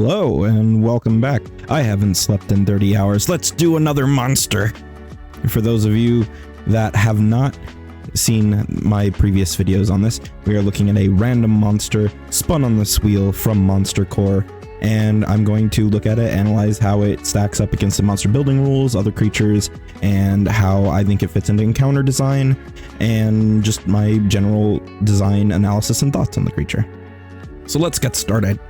Hello and welcome back. I haven't slept in 30 hours. Let's do another monster. For those of you that have not seen my previous videos on this, we are looking at a random monster spun on this wheel from Monster Core, and I'm going to look at it, analyze how it stacks up against the monster building rules, other creatures, and how I think it fits into encounter design, and just my general design analysis and thoughts on the creature. So let's get started.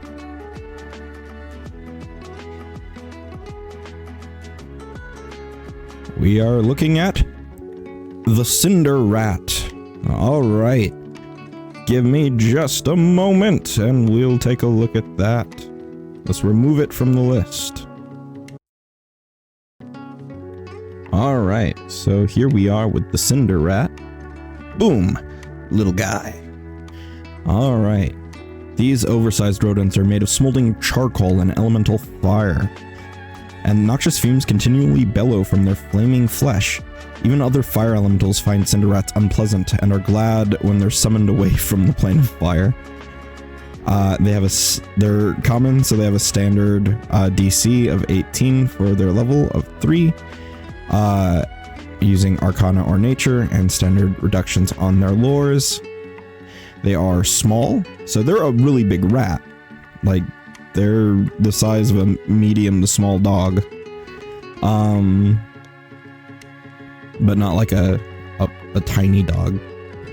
We are looking at the Cinder Rat. All right, give me just a moment and we'll take a look at that. Let's remove it from the list. All right, so here we are with the Cinder Rat. Boom, little guy. All right, these oversized rodents are made of smoldering charcoal and elemental fire, and noxious fumes continually bellow from their flaming flesh. Even other fire elementals find Cinder Rats unpleasant and are glad when they're summoned away from the plane of fire. They're common, so they have a standard DC of 18 for their level of 3, using Arcana or Nature, and standard reductions on their lores. They are small, so they're a really big rat. Like, they're the size of a medium to small dog. But not like a tiny dog.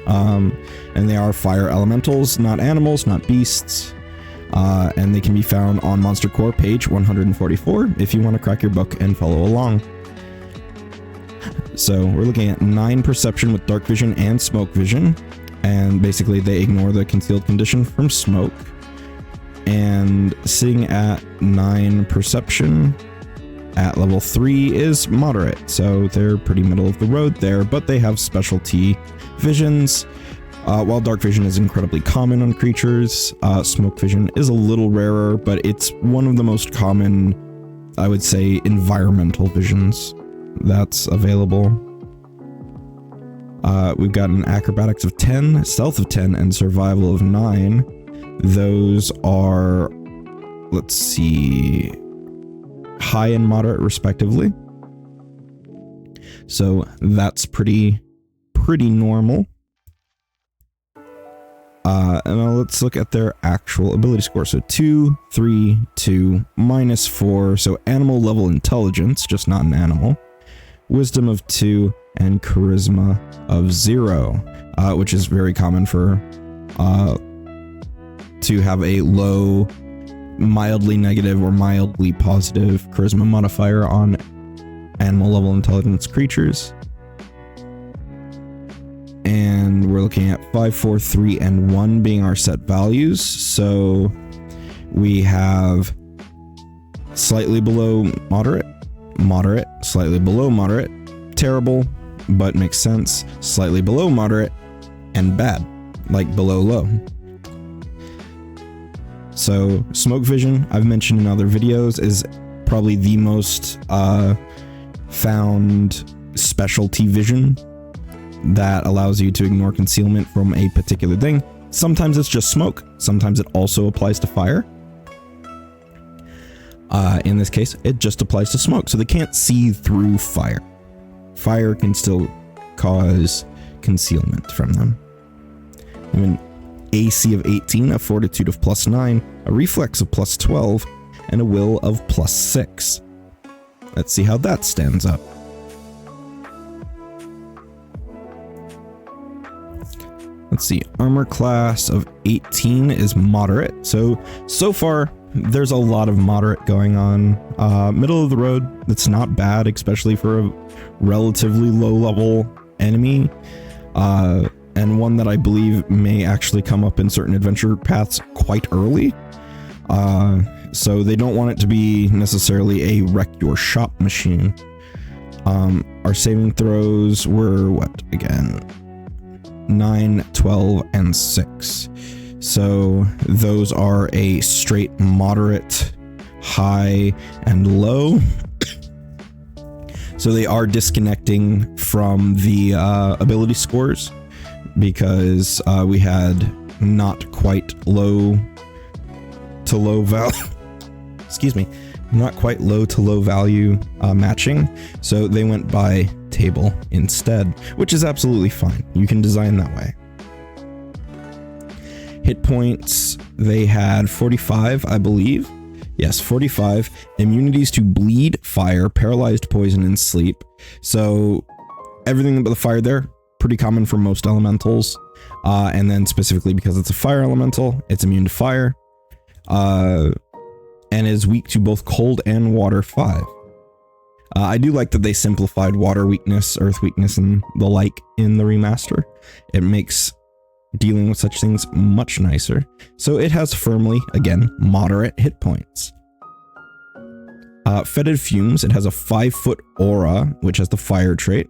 And they are fire elementals, not animals, not beasts. And they can be found on Monster Core page 144 if you want to crack your book and follow along. So we're looking at 9 perception with dark vision and smoke vision. And basically they ignore the concealed condition from smoke. And sitting at 9 perception at level 3 is moderate, so they're pretty middle of the road there, but they have specialty visions. While dark vision is incredibly common on creatures, smoke vision is a little rarer, but it's one of the most common, I would say, environmental visions that's available. We've got an acrobatics of 10, stealth of 10, and survival of 9. Those are, let's see, high and moderate respectively. So that's pretty normal. And now let's look at their actual ability score. So 2, 3, 2, -4. So animal level intelligence, just not an animal. Wisdom of 2 and charisma of 0, which is very common for to have a low, mildly negative or mildly positive charisma modifier on animal level intelligence creatures. And we're looking at 5, 4, 3, and 1 being our set values. So we have slightly below moderate, moderate, slightly below moderate, terrible, but makes sense, slightly below moderate, and bad, like below low. So smoke vision, I've mentioned in other videos, is probably the most found specialty vision that allows you to ignore concealment from a particular thing. Sometimes it's just smoke, sometimes it also applies to fire. In this case, it just applies to smoke, so they can't see through fire. Fire can still cause concealment from them. I mean, AC of 18, a fortitude of +9, a reflex of +12, and a will of +6. Let's see how that stands up. Let's see, armor class of 18 is moderate. So far, there's a lot of moderate going on. Middle of the road, that's not bad, especially for a relatively low level enemy. And one that I believe may actually come up in certain adventure paths quite early. So they don't want it to be necessarily a wreck your shop machine. Our saving throws were what again? 9, 12, and 6. So those are a straight moderate, high, and low. So they are disconnecting from the ability scores, because we had not quite low to low value. excuse me, not quite low to low value matching, so they went by table instead, which is absolutely fine. You can design that way. Hit points, they had 45, I believe. Yes, 45. Immunities to bleed, fire, paralyzed, poison, and sleep. So everything but the fire there, pretty common for most elementals. And then specifically because it's a fire elemental, it's immune to fire. And is weak to both cold and water 5. I do like that they simplified water weakness, earth weakness, and the like in the remaster. It makes dealing with such things much nicer. So it has firmly, again, moderate hit points. Fetid Fumes, it has a 5-foot aura, which has the fire trait.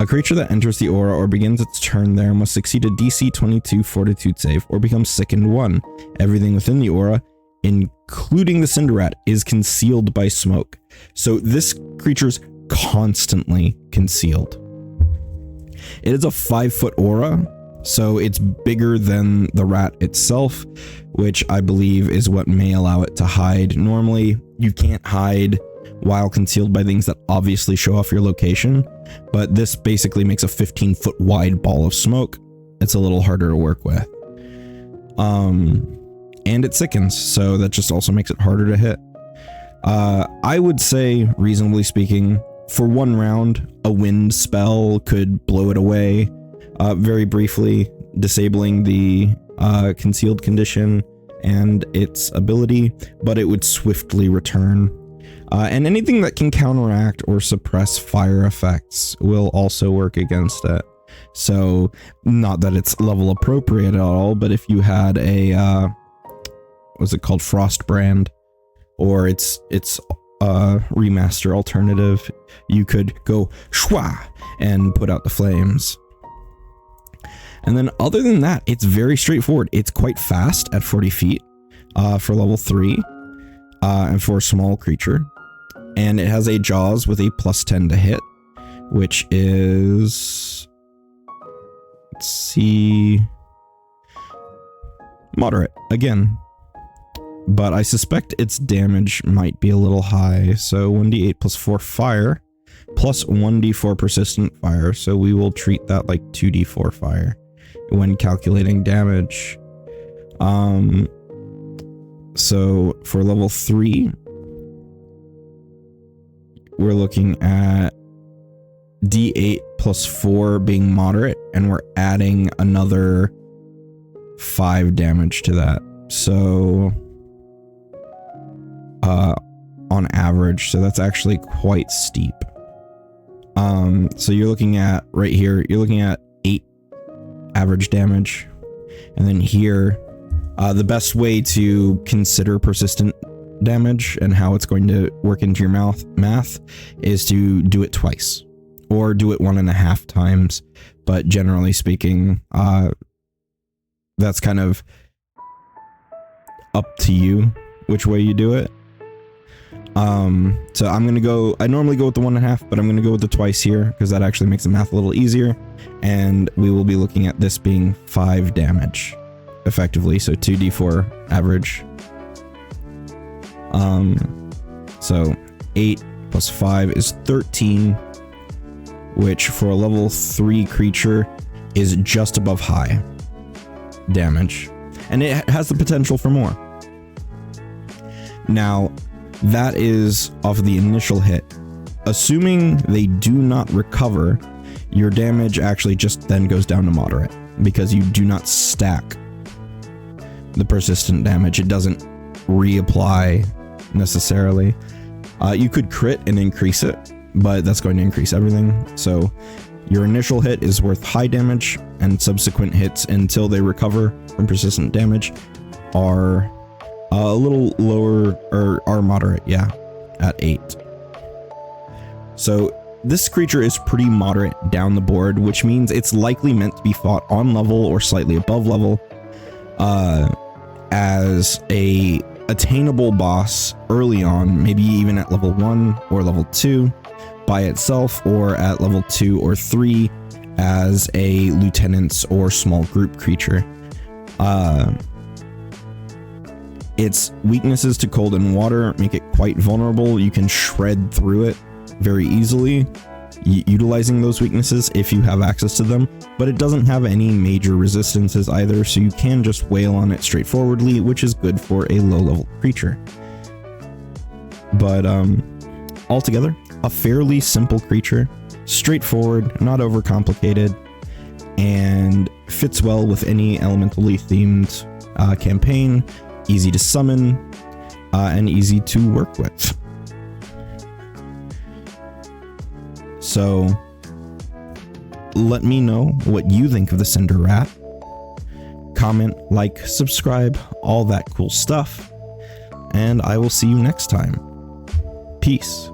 A creature that enters the aura or begins its turn there must succeed a DC 22 fortitude save or become sickened 1. Everything within the aura, including the Cinder Rat, is concealed by smoke. So this creature's constantly concealed. It is a 5-foot aura, so it's bigger than the rat itself, which I believe is what may allow it to hide. Normally, you can't hide while concealed by things that obviously show off your location, but this basically makes a 15-foot wide ball of smoke. It's a little harder to work with. And it sickens, so that just also makes it harder to hit. I would say, reasonably speaking, for one round, a wind spell could blow it away, very briefly, disabling the concealed condition and its ability, but it would swiftly return. And anything that can counteract or suppress fire effects will also work against it. So, not that it's level appropriate at all, but if you had a, what's it called, Frostbrand, or its remaster alternative, you could go shwa and put out the flames. And then other than that, it's very straightforward. It's quite fast at 40 feet for level 3 and for a small creature. And it has a Jaws with a +10 to hit, which is, let's see, moderate again. But I suspect its damage might be a little high. So 1d8 plus 4 fire plus 1d4 persistent fire. So we will treat that like 2d4 fire when calculating damage. So for level 3, we're looking at d8 plus 4 being moderate, and we're adding another 5 damage to that. So on average, so that's actually quite steep. So you're looking at right here, you're looking at 8 average damage, and then here, the best way to consider persistent damage and how it's going to work into your math is to do it twice, or do it 1.5 times. But generally speaking, that's kind of up to you which way you do it. So I'm gonna go, I normally go with the 1.5, but I'm gonna go with the twice here because that actually makes the math a little easier, and we will be looking at this being 5 damage effectively, so 2d4 average. So 8 plus 5 is 13, which for a level 3 creature is just above high damage, and it has the potential for more. Now, that is off of the initial hit. Assuming they do not recover, your damage actually just then goes down to moderate, because you do not stack the persistent damage. It doesn't reapply necessarily. You could crit and increase it, but that's going to increase everything. So your initial hit is worth high damage, and subsequent hits until they recover from persistent damage are a little lower, or are moderate, yeah, at 8. So this creature is pretty moderate down the board, which means it's likely meant to be fought on level or slightly above level, as a attainable boss early on, maybe even at level 1 or level 2 by itself, or at level 2 or 3 as a lieutenant's or small group creature. Its weaknesses to cold and water make it quite vulnerable. You can shred through it very easily, utilizing those weaknesses if you have access to them, but it doesn't have any major resistances either, so you can just wail on it straightforwardly, which is good for a low-level creature. But altogether, a fairly simple creature, straightforward, not overcomplicated, and fits well with any elementally themed campaign, easy to summon, and easy to work with. So let me know what you think of the Cinder Rat. Comment, like, subscribe, all that cool stuff, and I will see you next time. Peace.